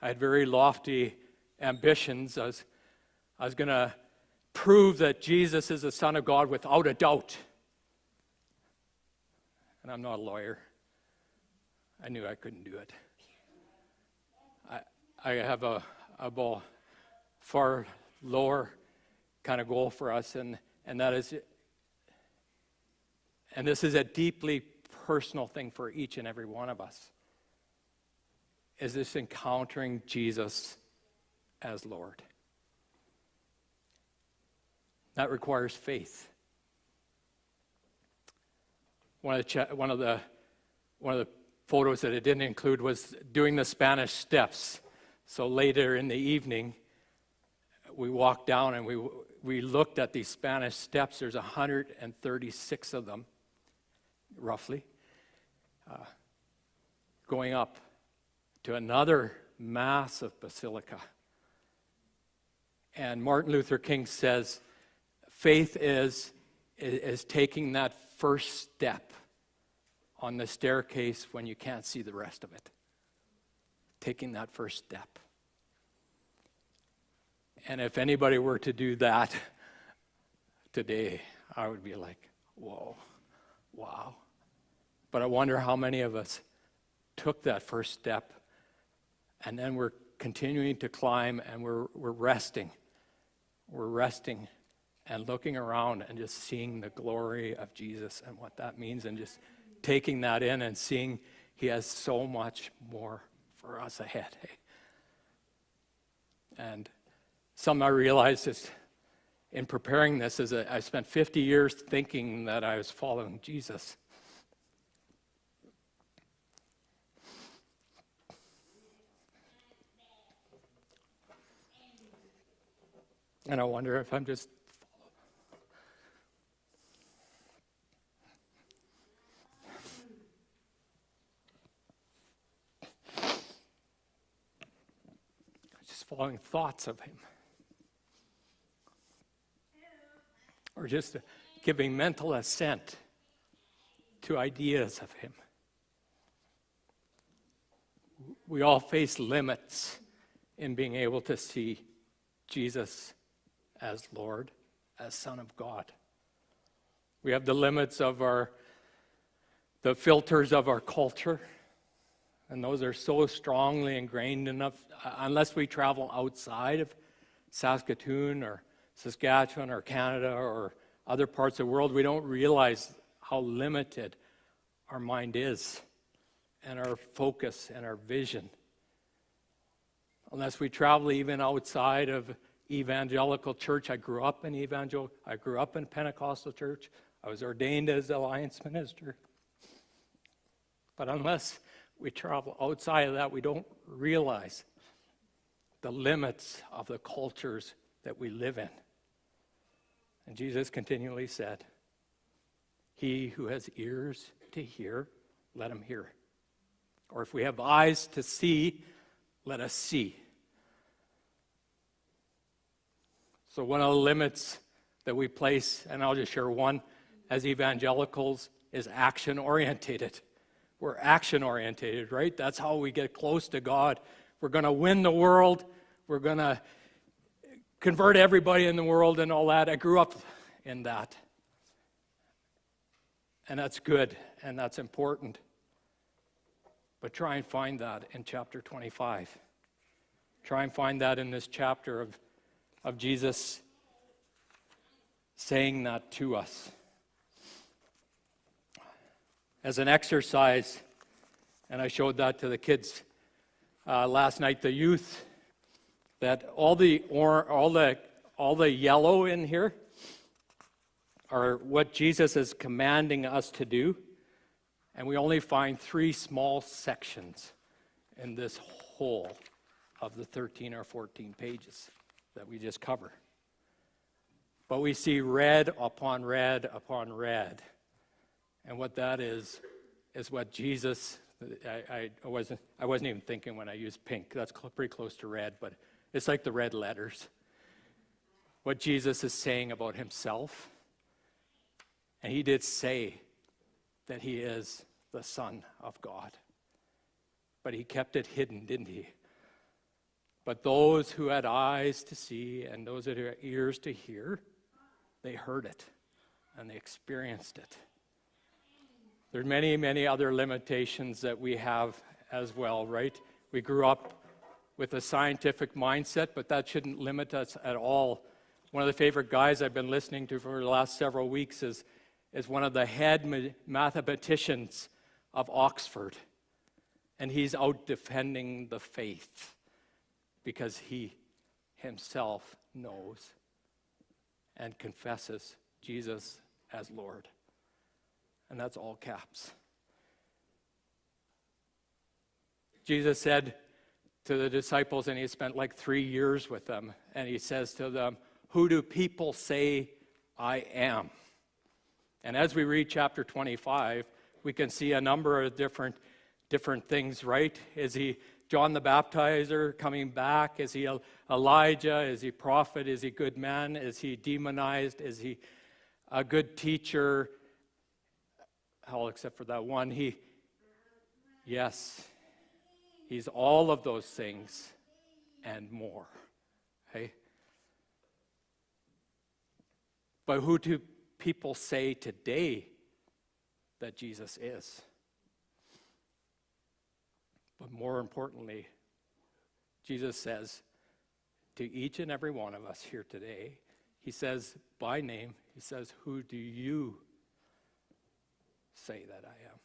I had very lofty ambitions. I was going to prove that Jesus is the Son of God without a doubt. And I'm not a lawyer. I knew I couldn't do it. I have a far lower kind of goal for us, and that is, and this is a deeply personal thing for each and every one of us, is this encountering Jesus as Lord. That requires faith. One of the photos that it didn't include was doing the Spanish steps. So later in the evening, we walked down and we looked at these Spanish steps. There's 136 of them, roughly, going up to another massive basilica. And Martin Luther King says, faith is taking that first step on the staircase when you can't see the rest of it. Taking that first step. And if anybody were to do that today, I would be like, whoa, wow. But I wonder how many of us took that first step and then we're continuing to climb and we're resting. We're resting and looking around and just seeing the glory of Jesus and what that means, and just taking that in and seeing he has so much more for us ahead. And something I realized is in preparing this is that I spent 50 years thinking that I was following Jesus. And I wonder if I'm just following thoughts of him, or just giving mental assent to ideas of him. We all face limits in being able to see Jesus as Lord, as Son of God. We have the limits of the filters of our culture, and those are so strongly ingrained enough, unless we travel outside of Saskatoon or Saskatchewan or Canada or other parts of the world, we don't realize how limited our mind is and our focus and our vision. Unless we travel even outside of evangelical church. I grew up in Pentecostal church. I was ordained as Alliance minister. But unless we travel outside of that, we don't realize the limits of the cultures that we live in. And Jesus continually said, he who has ears to hear, let him hear. Or if we have eyes to see, let us see. So one of the limits that we place, and I'll just share one, as evangelicals, is action-orientated. We're action-orientated, right? That's how we get close to God. We're going to win the world. We're going to convert everybody in the world and all that. I grew up in that. And that's good, and that's important. But try and find that in chapter 25. Try and find that in this chapter of Jesus saying that to us. As an exercise, and I showed that to the kids last night, the youth, that all the yellow in here are what Jesus is commanding us to do, and we only find 3 small sections in this whole of the 13 or 14 pages that we just cover. But we see red upon red upon red. And what that is what Jesus, I wasn't even thinking when I used pink. That's pretty close to red, but it's like the red letters. What Jesus is saying about himself. And he did say that he is the Son of God. But he kept it hidden, didn't he? But those who had eyes to see and those that had ears to hear, they heard it and they experienced it. There's many, many other limitations that we have as well, right? We grew up with a scientific mindset, but that shouldn't limit us at all. One of the favorite guys I've been listening to for the last several weeks is one of the head mathematicians of Oxford. And he's out defending the faith because he himself knows and confesses Jesus as Lord. And that's all caps. Jesus said to the disciples, and he spent like 3 years with them, and he says to them, "Who do people say I am?" And as we read chapter 25, we can see a number of different things, right? Is he John the Baptizer coming back? Is he Elijah? Is he prophet? Is he good man? Is he demonized? Is he a good teacher? All except for that one. Yes, he's all of those things and more. Okay? But who do people say today that Jesus is? But more importantly, Jesus says to each and every one of us here today, he says by name, he says, "Who do you say that I am?"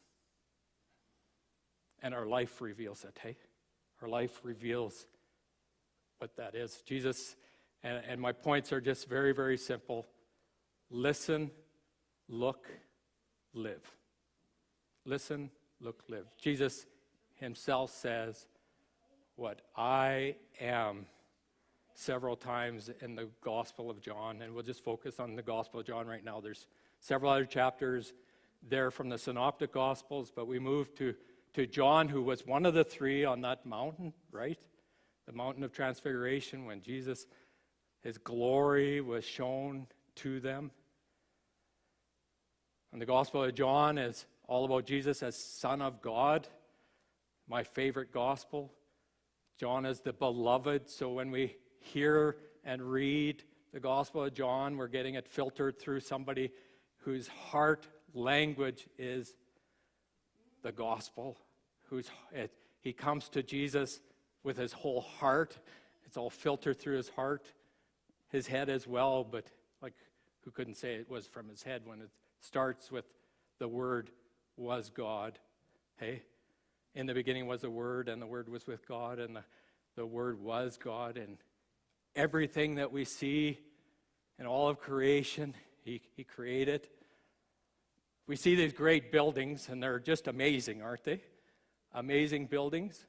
And our life reveals it, hey? Our life reveals what that is. Jesus, and my points are just very, very simple. Listen, look, live. Listen, look, live. Jesus himself says, "What I am," several times in the Gospel of John, and we'll just focus on the Gospel of John right now. There's several other chapters there from the Synoptic Gospels, but we move to John, who was one of the three on that mountain, right? The mountain of transfiguration, when Jesus, his glory was shown to them. And the Gospel of John is all about Jesus as Son of God, my favorite gospel. John is the beloved, so when we hear and read the Gospel of John, we're getting it filtered through somebody whose heart language is the gospel. He comes to Jesus with his whole heart. It's all filtered through his heart, his head as well, but like, who couldn't say it was from his head when it starts with the Word was God, hey? In the beginning was the Word, and the Word was with God, and the Word was God, and everything that we see in all of creation, he created. We see these great buildings, and they're just amazing, aren't they? Amazing buildings.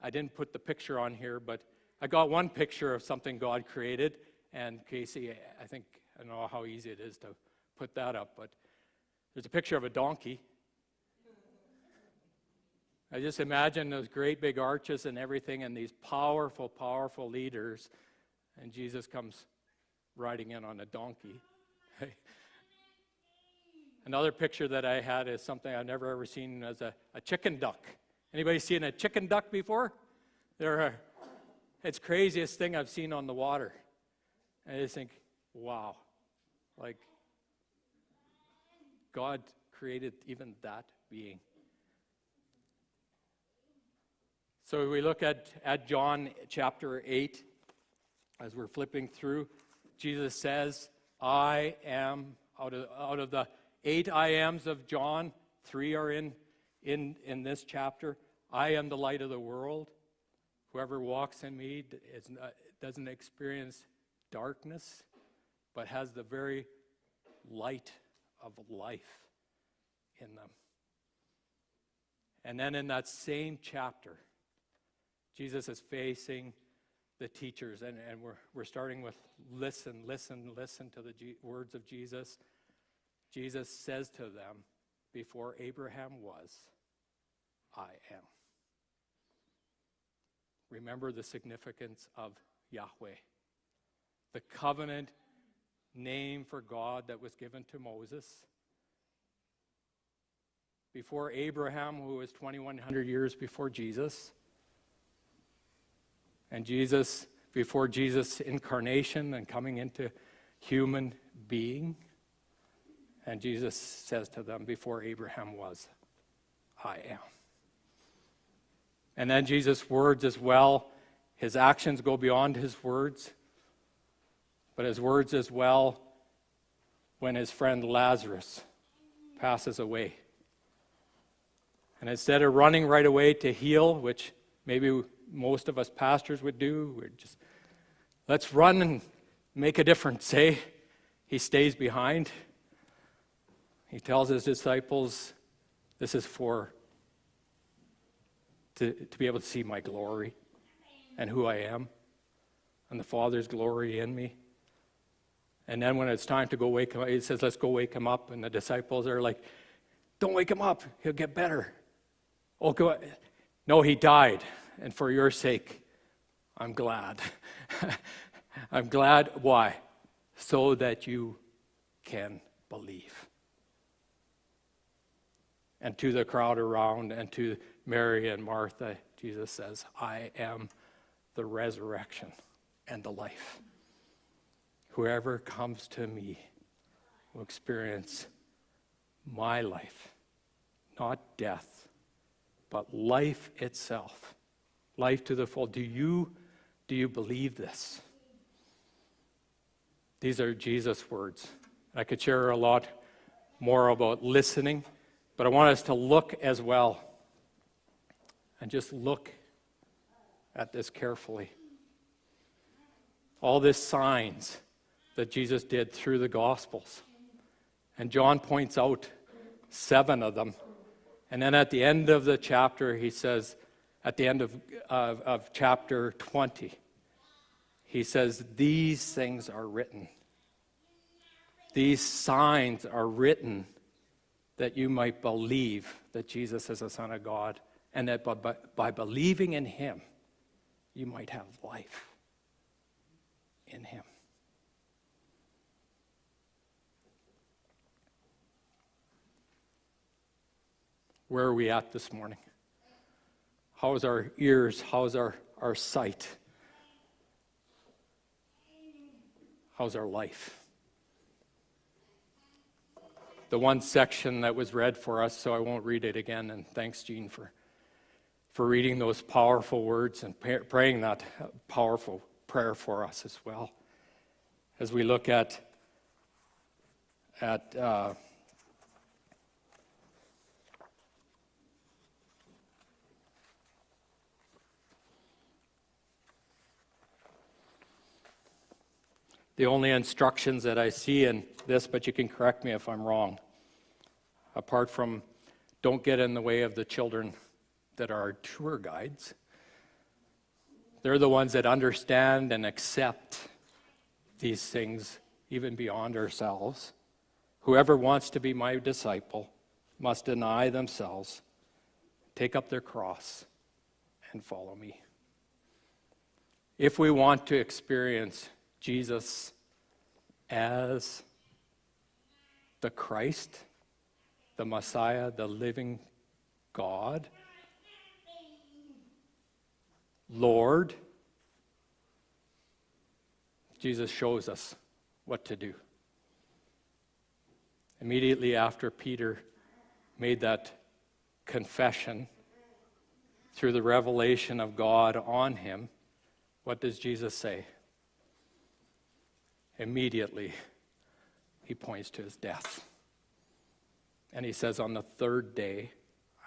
I didn't put the picture on here, but I got one picture of something God created, and Casey, I don't know how easy it is to put that up, but there's a picture of a donkey. I just imagine those great big arches and everything, and these powerful, powerful leaders, and Jesus comes riding in on a donkey. Another picture that I had is something I've never ever seen as a chicken duck. Anybody seen a chicken duck before? It's the craziest thing I've seen on the water. And I just think, wow, like God created even that being. So we look at John chapter 8, as we're flipping through. Jesus says, "I am," out of the 8 I ams of John, 3 are in this chapter. "I am the light of the world. Whoever walks in me doesn't experience darkness, but has the very light of life in them." And then in that same chapter, Jesus is facing the teachers, and we're starting with listen to the words of Jesus. Jesus says to them, "Before Abraham was, I am." Remember the significance of Yahweh, the covenant name for God that was given to Moses. Before Abraham, who was 2,100 years before Jesus, And Jesus, before Jesus' incarnation and coming into human being, and Jesus says to them, before Abraham was, I am. And then Jesus' words as well, his actions go beyond his words, but his words as well when his friend Lazarus passes away. And instead of running right away to heal, which maybe most of us pastors would do, we're just, let's run and make a difference, eh? He stays behind. He tells his disciples, this is to be able to see my glory and who I am and the Father's glory in me. And then when it's time to go wake him up, he says, let's go wake him up. And the disciples are like, don't wake him up. He'll get better. Oh, go. No, he died. And for your sake, I'm glad. I'm glad. Why? So that you can believe. And to the crowd around and to Mary and Martha, Jesus says, I am the resurrection and the life. Whoever comes to me will experience my life, not death, but life itself, life to the full. Do you believe this? These are Jesus' words. I could share a lot more about listening, but I want us to look as well and just look at this carefully. All these signs that Jesus did through the Gospels. And John points out 7 of them. And then at the end of the chapter, he says, at the end of chapter 20, he says, these things are written. These signs are written that you might believe that Jesus is the Son of God, and that by believing in him, you might have life in him. Where are we at this morning? How's our ears? How's our sight? How's our life? The one section that was read for us, so I won't read it again, and thanks, Jean, for reading those powerful words and praying that powerful prayer for us as well. As we look at the only instructions that I see in this, but you can correct me if I'm wrong, apart from don't get in the way of the children that are tour guides. They're the ones that understand and accept these things even beyond ourselves. Whoever wants to be my disciple must deny themselves, take up their cross, and follow me. If we want to experience Jesus as the Christ, the Messiah, the living God, Lord, Jesus shows us what to do. Immediately after Peter made that confession through the revelation of God on him, what does Jesus say? Immediately, he points to his death. And he says, on the 3rd day,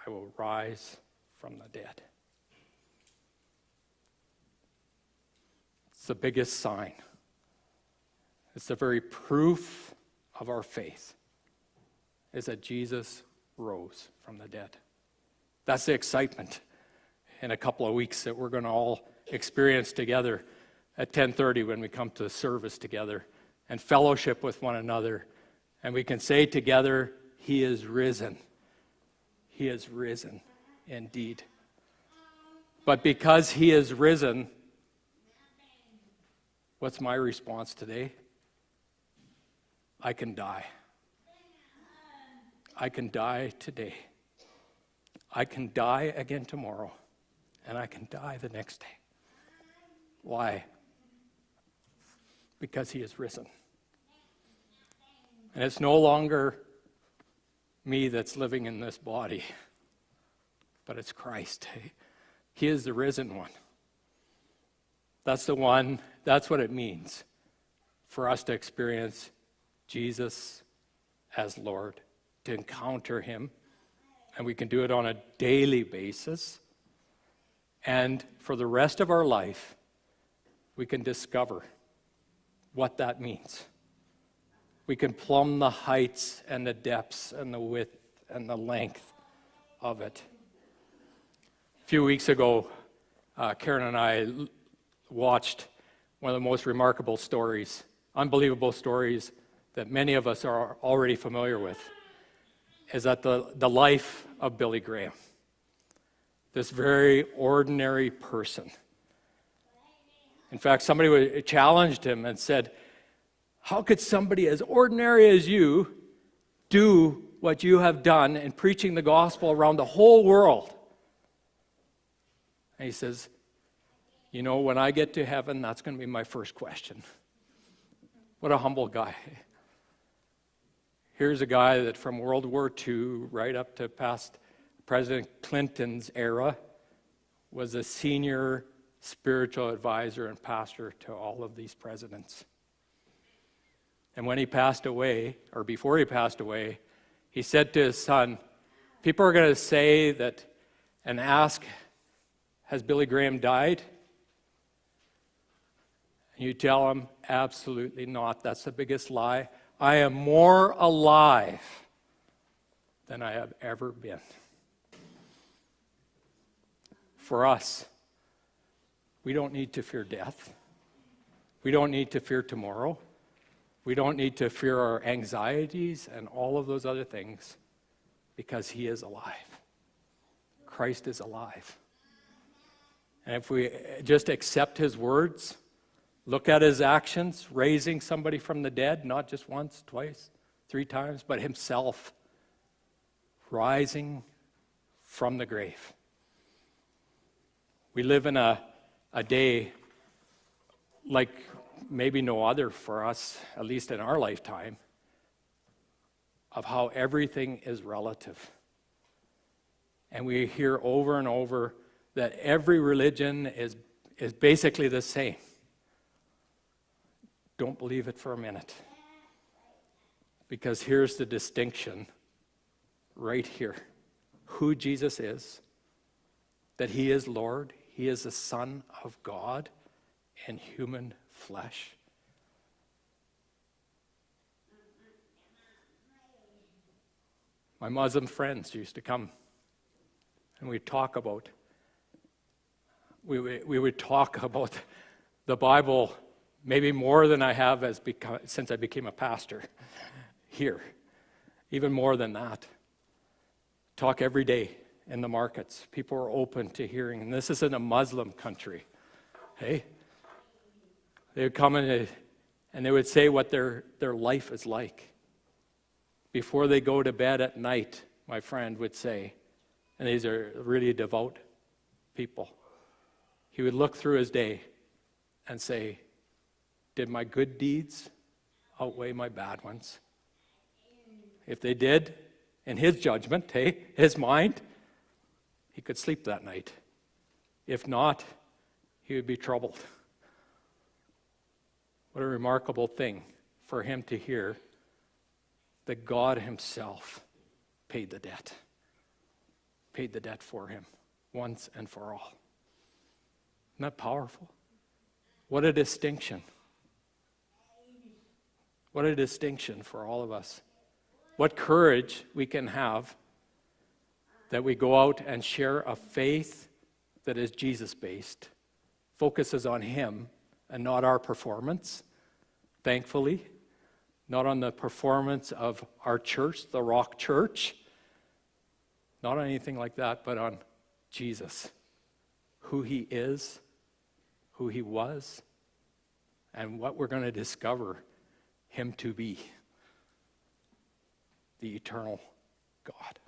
I will rise from the dead. It's the biggest sign. It's the very proof of our faith, is that Jesus rose from the dead. That's the excitement in a couple of weeks that we're going to all experience together at 10:30 when we come to service together and fellowship with one another. And we can say together, he is risen. He is risen indeed. But because he is risen, what's my response today? I can die. I can die today. I can die again tomorrow. And I can die the next day. Why? Because he is risen. And it's no longer me that's living in this body, but it's Christ. He is the risen one. That's the one, that's what it means for us to experience Jesus as Lord, to encounter him. And we can do it on a daily basis. And for the rest of our life, we can discover what that means. We can plumb the heights and the depths and the width and the length of it. A few weeks ago, Karen and I watched one of the most remarkable stories, unbelievable stories that many of us are already familiar with, is that the life of Billy Graham, this very ordinary person. In fact, somebody challenged him and said, how could somebody as ordinary as you do what you have done in preaching the gospel around the whole world? And he says, you know, when I get to heaven, that's going to be my first question. What a humble guy. Here's a guy that from World War II right up to past President Clinton's era was a senior spiritual advisor and pastor to all of these presidents. And when he passed away, or before he passed away, he said to his son, people are going to say that and ask, has Billy Graham died? And you tell him, absolutely not. That's the biggest lie. I am more alive than I have ever been. For us, we don't need to fear death. We don't need to fear tomorrow. We don't need to fear our anxieties and all of those other things because he is alive. Christ is alive. And if we just accept his words, look at his actions, raising somebody from the dead, not just once, twice, 3 times, but himself rising from the grave. We live in a day like maybe no other for us, at least in our lifetime, of how everything is relative. And we hear over and over that every religion is basically the same. Don't believe it for a minute. Because here's the distinction right here. Who Jesus is, that he is Lord, he is the Son of God in human flesh. My Muslim friends used to come and we would talk about the Bible maybe more than I have since I became a pastor here. Even more than that. Talk every day in the markets. People are open to hearing. And this isn't a Muslim country. Hey? They would come in and they would say what their life is like. Before they go to bed at night, my friend would say, and these are really devout people, he would look through his day and say, did my good deeds outweigh my bad ones? If they did, in his judgment, his mind, he could sleep that night. If not, he would be troubled. What a remarkable thing for him to hear that God himself paid the debt for him once and for all. Isn't that powerful? What a distinction. What a distinction for all of us. What courage we can have that we go out and share a faith that is Jesus-based, focuses on him and not our performance, thankfully, not on the performance of our church, the Rock Church, not on anything like that, but on Jesus, who he is, who he was, and what we're going to discover him to be, the eternal God.